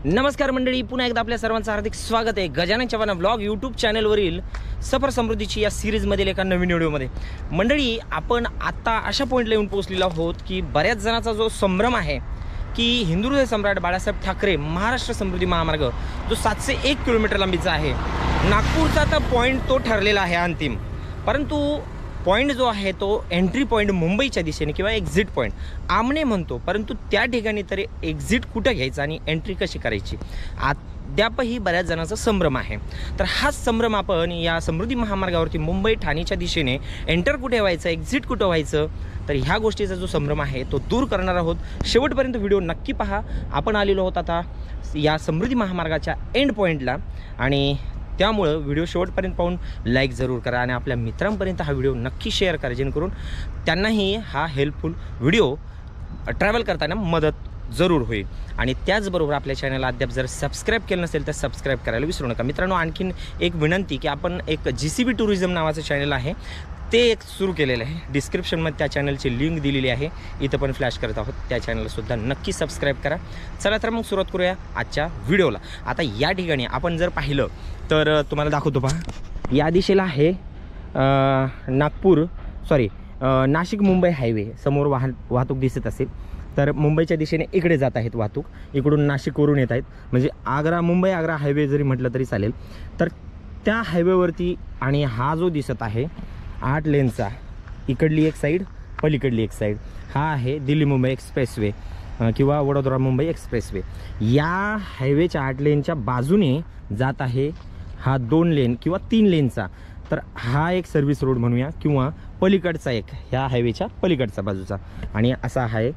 नमस्कार मंडळी, पुन्हा एकदा आपल्या सर्वांचं हार्दिक स्वागत आहे गजानन चव्हाण व्लॉग यूट्यूब चॅनलवरील सफर समृद्धीची या सिरीजमधील एका नवीन व्हिडिओमध्ये। मंडळी, आपण आता अशा पॉईंटला येऊन पोहोचलेलो आहोत की बऱ्याच जणांचा जो संभ्रम आहे की हिंदुहृदय सम्राट बाळासाहेब ठाकरे महाराष्ट्र समृद्धी महामार्ग जो 701 किलोमीटर लांबीचा आहे, नागपूरचा तर पॉईंट तो ठरलेला आहे अंतिम, परंतु पॉईंट जो आहे तो एंट्री पॉईंट मुंबईच्या दिशेने किंवा एक्झिट पॉईंट आमने म्हणतो, परंतु त्या ठिकाणी तरी एक्झिट कुठं घ्यायचं आणि एंट्री कशी करायची अद्यापही बऱ्याच जणांचा संभ्रम आहे। तर हाच संभ्रम आपण या समृद्धी महामार्गावरती मुंबई ठाणेच्या दिशेने एंटर कुठे व्हायचं, एक्झिट कुठं व्हायचं, तर ह्या गोष्टीचा जो संभ्रम आहे तो दूर करणार आहोत। शेवटपर्यंत व्हिडिओ नक्की पहा। आपण आलेलो आहोत आता या समृद्धी महामार्गाच्या एंड पॉईंटला आणि त्यामुळे व्हिडिओ शेवटपर्यंत पाहून लाईक जरूर करा आणि आपल्या मित्रांपर्यंत हा व्हिडिओ नक्की शेअर करा, जेणेकरून त्यांनाही हा हेल्पफुल व्हिडिओ ट्रॅव्हल करताना मदत जरूर होईल। आणि त्याचबरोबर आपल्या चॅनलला अद्याप जर सबस्क्राईब केलं नसेल तर सबस्क्राईब करायला विसरू नका। मित्रांनो, आणखीन एक विनंती की आपण एक GCB टुरिझम नावाचं चॅनल आहे ते एक सुरू केलेलं आहे, डिस्क्रिप्शनमध्ये त्या चॅनलची लिंक दिलेली आहे, इथं पण फ्लॅश करत आहोत, त्या चॅनलसुद्धा नक्की सबस्क्राईब करा। चला तर मग सुरुवात करूया आजच्या व्हिडिओला। आता या ठिकाणी आपण जर पाहिलं तर तुम्हाला दाखवतो पहा, या दिशेला आहे नाशिक मुंबई हायवे, समोर वाहतूक दिसत असेल तर मुंबईच्या दिशेने इकडे जात आहेत वाहतूक, इकडून नाशिकवरून येत आहेत, म्हणजे मुंबई आग्रा हायवे जरी म्हटलं तरी चालेल। तर त्या हायवेवरती आणि हा जो दिसत आहे 8 लेनचा, इकडली एक साईड पलीकडली एक साईड, हा आहे दिल्ली मुंबई एक्सप्रेसवे किंवा वडोदरा मुंबई एक्सप्रेसवे। या हायवेच्या 8 लेनच्या बाजूने जात आहे हा 2 लेन किंवा 3 लेनचा, तर हा एक सर्व्हिस रोड म्हणूया किंवा पलीकडचा एक ह्या हायवेच्या पलीकडचा बाजूचा, आणि असा आहे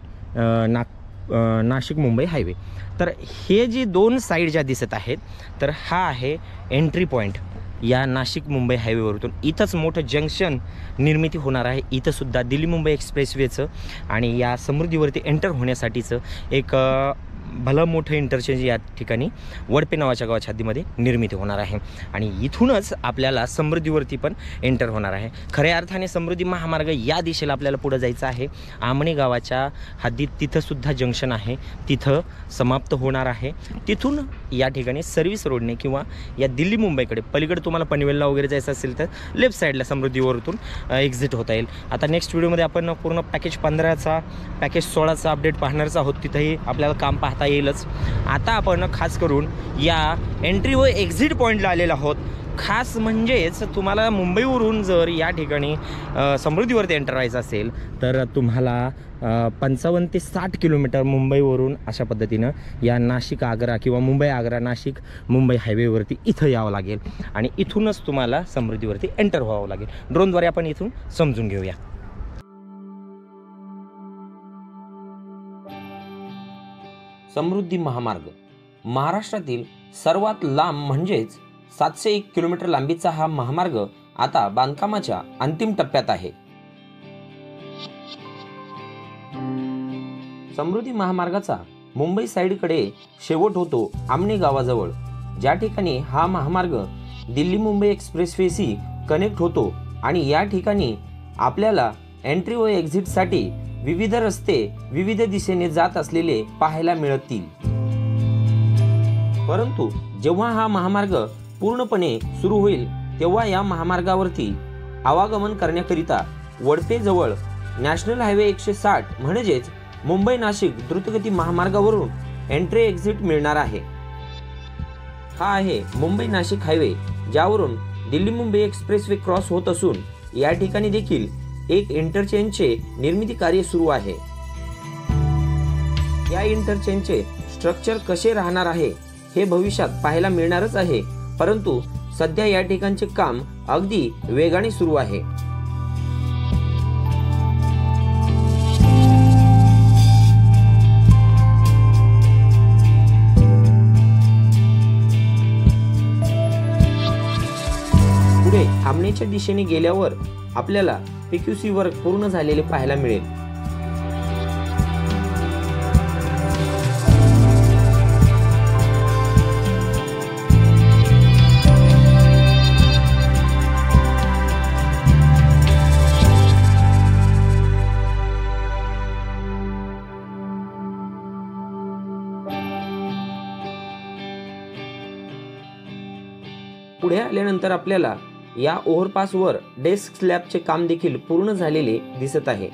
नाशिक मुंबई हायवे। तर हे जे 2 साईड ज्या दिसत आहेत तर हा आहे एंट्री पॉईंट या नाशिक मुंबई हायवेवरतून। इथंच मोठं जंक्शन निर्मिती होणार आहे, इथंसुद्धा दिल्ली मुंबई एक्सप्रेसवेचं आणि या समृद्धीवरती एंटर होण्यासाठीचं एक भलं मोठं इंटरचेंज या ठिकाणी वडपे नावाच्या गावाच्या हद्दीमध्ये निर्मिती होणार आहे आणि इथूनच आपल्याला समृद्धीवरती पण एंटर होणार आहे। खऱ्या अर्थाने समृद्धी महामार्ग या दिशेला आपल्याला पुढे जायचं आहे, आमणे गावाच्या हद्दीत तिथंसुद्धा जंक्शन आहे, तिथं समाप्त होणार आहे, तिथून या ठिकाणी सर्व्हिस रोडने किंवा या दिल्ली मुंबईकडे पलीकडे तुम्हाला पनवेलला वगैरे जायचं असेल तर लेफ्ट साईडला समृद्धीवरतून एक्झिट होता येईल। आता नेक्स्ट व्हिडिओमध्ये आपण पूर्ण पॅकेज 15चा पॅकेज 16चा अपडेट पाहणारच आहोत, तिथंही आपल्याला काम पाहता येईलच। आता आपण खास करून या एंट्री व एक्झिट पॉईंटला आलेलो आहोत। खास म्हणजेच तुम्हाला मुंबईवरून जर या ठिकाणी समृद्धीवरती एंटर व्हायचं असेल तर तुम्हाला 55 ते 60 किलोमीटर मुंबईवरून अशा पद्धतीनं या नाशिक आग्रा किंवा मुंबई आग्रा नाशिक मुंबई हायवेवरती इथं यावं लागेल आणि इथूनच तुम्हाला समृद्धीवरती एंटर व्हावं लागेल। ड्रोनद्वारे आपण इथून समजून घेऊया। समृद्धी महामार्ग महाराष्ट्रातील सर्वात लांब म्हणजेच 701 किलोमीटर लांबीचा हा महामार्ग आता बांधकामाच्या अंतिम टप्प्यात आहे। समृद्धी महामार्गाचा मुंबई साईडकडे शेवट होतो आमणे गावाजवळ, ज्या ठिकाणी हा महामार्ग दिल्ली मुंबई एक्सप्रेसवेशी कनेक्ट होतो आणि या ठिकाणी आपल्याला एंट्री व एक्झिटसाठी विविध रस्ते विविध दिशेने जात असलेले पाहायला मिळतील। परंतु जेव्हा हा महामार्ग पूर्णपणे सुरू होईल तेव्हा या महामार्गावरती आवागमन करण्याकरिता वडपे जवळ नॅशनल हायवे 160 म्हणजेच मुंबई नाशिक द्रुतगती महामार्गावरून एंट्री एक्झिट मिळणार आहे। हा आहे मुंबई नाशिक हायवे, ज्यावरून दिल्ली मुंबई एक्सप्रेसवे क्रॉस होत असून या ठिकाणी देखील एक इंटरचेंजचे निर्मिती कार्य सुरू आहे। या इंटरचेंजचे स्ट्रक्चर कसे राहणार आहे हे भविष्यात पाहायला मिळणारच आहे, परंतु सध्या या ठिकाणचे काम अगदी वेगाने सुरू आहे। पुढे आमनेच्या दिशेने गेल्यावर आपल्याला PQC वर्क पूर्ण झालेले पाहायला मिळेल। पुढे आल्यानंतर आपल्याला या ओव्हरपासवर डेस्क स्लॅबचे काम देखील पूर्ण झालेले दिसत आहे.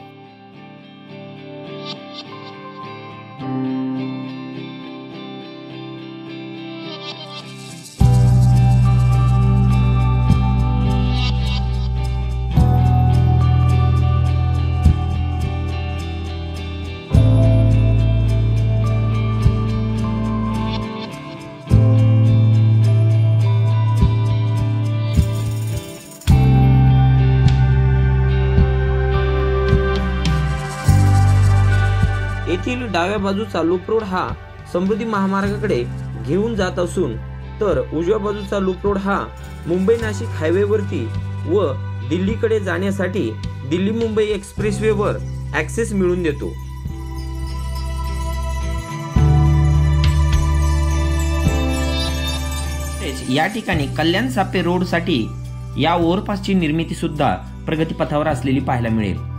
येथील डाव्या बाजूचा लूप रोड हा समृद्धी महामार्गाकडे घेऊन जात असून तर उजव्या बाजूचा लूप रोड हा मुंबई नाशिक हायवेवरती व दिल्लीकडे जाण्यासाठी दिल्ली मुंबई एक्सप्रेसवेवर ऍक्सेस मिळवून देतो. या ठिकाणी कल्याण साप्ते रोड साठी या ओव्हरपासची निर्मिती सुद्धा प्रगतीपथावर असलेली पाहायला मिळेल.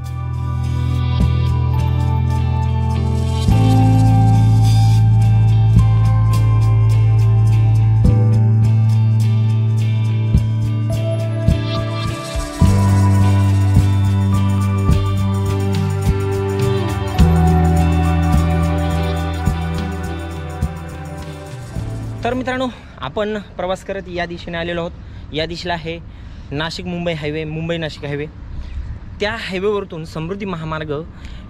तर मित्रांनो, आपण प्रवास करत या दिशेने आलेलो आहोत. या दिशेला आहे नाशिक मुंबई हायवे, मुंबई नाशिक हायवे. त्या हायवेवरतून समृद्धी महामार्ग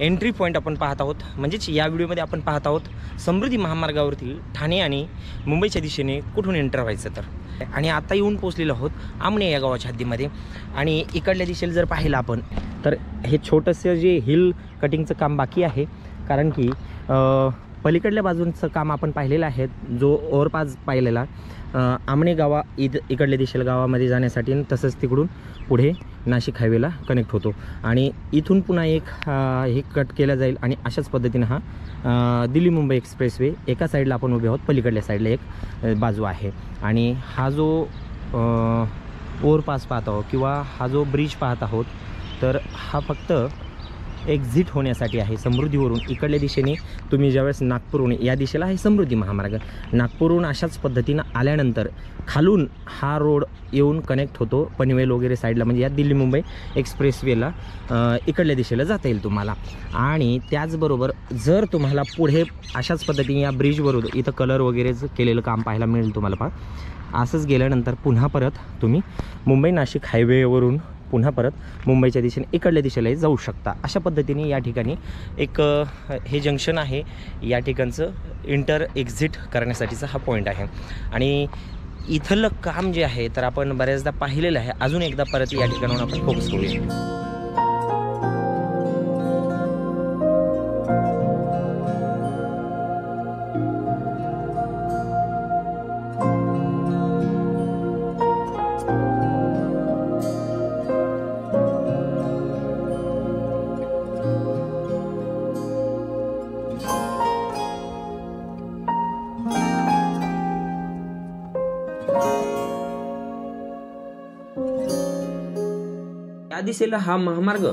एंट्री पॉईंट आपण पाहत आहोत. म्हणजेच या व्हिडिओमध्ये आपण पाहत आहोत समृद्धी महामार्गावरती ठाणे आणि मुंबईच्या दिशेने कुठून एंटर व्हायचं तर. आणि आता येऊन पोहोचलेलो आहोत आमणे या गावाच्या हद्दीमध्ये. आणि इकडल्या दिशेला जर पाहिलं आपण तर हे छोटंसं जे हिल कटिंगचं काम बाकी आहे, कारण की पलीकडल्या बाजूंचं काम आपण पाहिलेलं आहे. जो ओव्हरपास पाहिलेला आमणे इकडल्या दिशेला गावामध्ये जाण्यासाठी, तसंच तिकडून पुढे नाशिक हायवेला कनेक्ट होतो. आणि इथून पुन्हा एक हे कट केला जाईल आणि अशाच पद्धतीनं हा दिल्ली मुंबई एक्सप्रेसवे एका साईडला आपण उभे आहोत, पलीकडल्या साईडला एक बाजू आहे. आणि हा जो ओव्हरपास पाहत आहोत किंवा हा जो ब्रिज पाहत आहोत तर हा फक्त एक्झिट होण्यासाठी आहे समृद्धीवरून. इकडल्या दिशेने तुम्ही ज्यावेळेस नागपूरहून या दिशेला आहे समृद्धी महामार्ग, नागपूरहून अशाच पद्धतीनं आल्यानंतर खालून हा रोड येऊन कनेक्ट होतो पनवेल वगैरे साईडला, म्हणजे या दिल्ली मुंबई एक्सप्रेसवेला इकडल्या दिशेला जाता येईल तुम्हाला. आणि त्याचबरोबर जर तुम्हाला पुढे अशाच पद्धतीने या ब्रिजवरून इथं कलर वगैरे केलेलं काम पाहायला मिळेल तुम्हाला. पहा असंच गेल्यानंतर पुन्हा परत तुम्ही मुंबई नाशिक हायवेवरून पुन्हा परत मुंबईच्या दिशेने इकडल्या दिशेलाही जाऊ शकता. अशा पद्धतीने या ठिकाणी एक हे जंक्शन आहे, या ठिकाणचं इंटर एक्झिट करण्यासाठीचा हा पॉईंट आहे. आणि इथलं काम जे आहे तर आपण बऱ्याचदा पाहिलेलं आहे. अजून एकदा परत या ठिकाणाहून आपण फोकस करूया. या दिशेला हा महामार्ग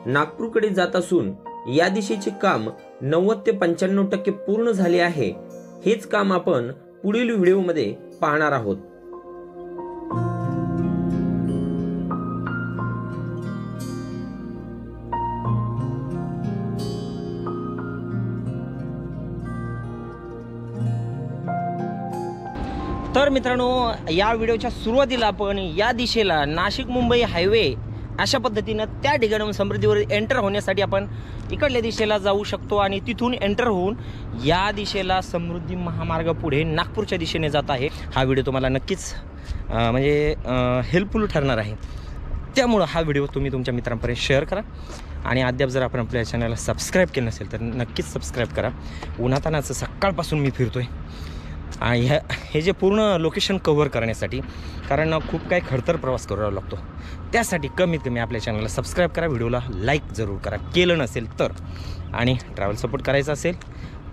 नागपूरकडे जात असून या दिशेचे काम 90 ते 95% पूर्ण झाले आहे. हेच काम आपण पुढील व्हिडिओमध्ये पाहणार आहोत. तर मित्रांनो, या व्हिडिओच्या सुरुवातीला आपण या दिशेला नाशिक मुंबई हायवे अशा पद्धतीनं त्या ठिकाणाहून समृद्धीवर एंटर होण्यासाठी आपण इकडल्या दिशेला जाऊ शकतो. आणि तिथून एंटर होऊन या दिशेला समृद्धी महामार्ग पुढे नागपूरच्या दिशेने जात आहे. हा व्हिडिओ तुम्हाला नक्कीच म्हणजे हेल्पफुल ठरणार आहे. त्यामुळं हा व्हिडिओ तुम्ही तुमच्या मित्रांपर्यंत शेअर करा. आणि अद्याप जर आपण आपल्या चॅनलला सबस्क्राईब केलं नसेल तर नक्कीच सबस्क्राईब करा. उन्हातानाचं सकाळपासून मी फिरतोय हे जे पूर्ण लोकेशन कव्हर करण्यासाठी, कारण खूप काही खडतर प्रवास करावा लागतो. त्यासाठी कमीत कमी आपल्या चॅनलला सबस्क्राईब करा, व्हिडिओला लाईक जरूर करा केलं नसेल तर. आणि ट्रॅव्हल सपोर्ट करायचा असेल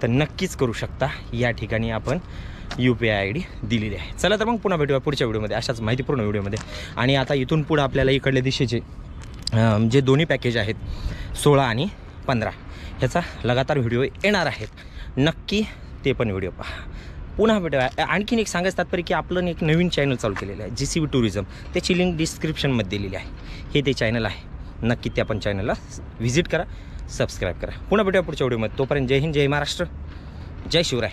तर नक्कीच करू शकता. या ठिकाणी आपण UPI ID दिलेली आहे. चला तर मग पुन्हा भेटूया पुढच्या व्हिडिओमध्ये अशाच माहितीपूर्ण व्हिडिओमध्ये. आणि आता इथून पुढं आपल्याला इकडल्या दिशेचे जे दोन्ही पॅकेज आहेत 16 आणि 15 ह्याचा लगातार व्हिडिओ येणार आहेत. नक्की ते पण व्हिडिओ पहा. पुन्हा भेटूया. आणखीन एक सांगायचं तात्पर्य की आपलं एक नवीन चॅनल चालू केलेलं आहे GCV टुरिझम. त्याची लिंक डिस्क्रिप्शनमध्ये दिलेली आहे. हे ते चॅनल आहे. नक्की त्या पण चॅनलला व्हिजिट करा, सबस्क्राईब करा. पुन्हा भेटूया पुढच्या व्हिडिओमध्ये. तोपर्यंत जय हिंद, जय महाराष्ट्र, जय शिवराय.